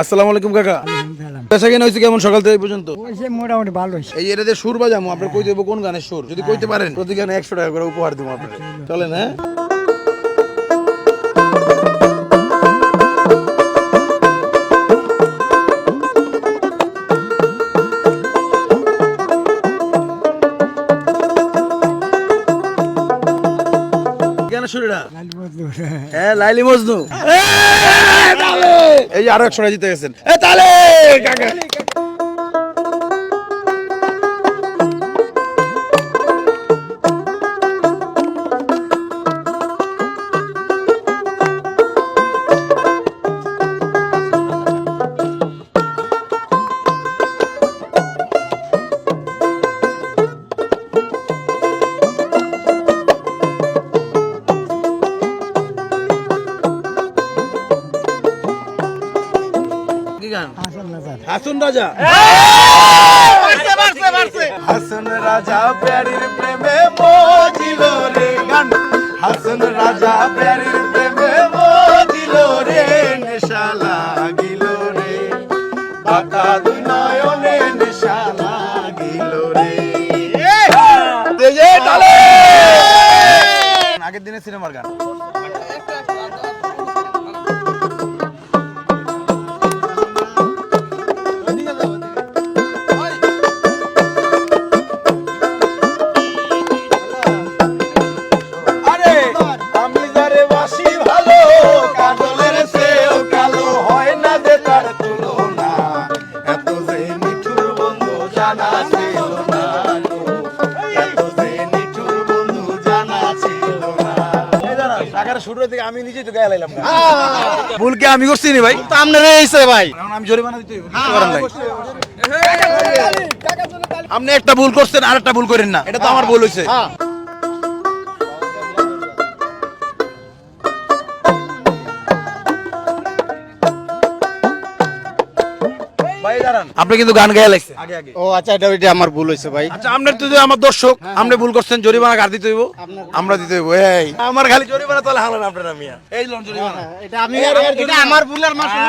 আসসালামু আলাইকুম কাকা। পেশা কেন হয়েছে কেমন সকাল থেকে এই পর্যন্ত? মোটামুটি ভালো হয়েছে। এই এটাতে সুর বাজামো, আপনার কই দেবো কোন গানের সুর, যদি কইতে পারেন প্রতি গানে 100 টাকা করে উপহার দেবো আপনার। চলেন হ্যাঁ। গানের সুর এটা? হ্যাঁ, লাইলি মজনু। এই যে আরো 100 টাকা জিতে গেছেন। তালে কাকা হাসন রাজা। হাসন রাজা প্যারির প্রেমে মজিল রে গান, হাসন রাজা প্যারির প্রেমে মজিল রে, নেশা লাগিল রে বাঁকা দুই নয়নে, নেশা লাগিল রে। আগের দিনে সিনেমার গান। আমি নিজেই তো গায়ে লাইলাম না। ভুল কি আমি করছি নি ভাই? আপনার এইছে ভাই, আমি জরিমানা দিতে হইব। আপনি একটা ভুল করছেন আর একটা ভুল করেন না, এটা তো আমার ভুল হইছে। ভাই দাঁড়ান, আপনি কিন্তু গান গায়ে লাগছে আগে আগে। ও আচ্ছা, এটা আমার ভুল হয়েছে ভাই। আচ্ছা, আপনার তো যে আমার দর্শক, আপনি ভুল করছেন, জরিমানা কার দিতে হইব? আমরা দিতে হইব। এই আমার খালি জরিমানা তাহলে হালান আপনারা মিয়া। এই লোন জরিমানা, এটা আমি, এটা আমার ভুলের মাসুল।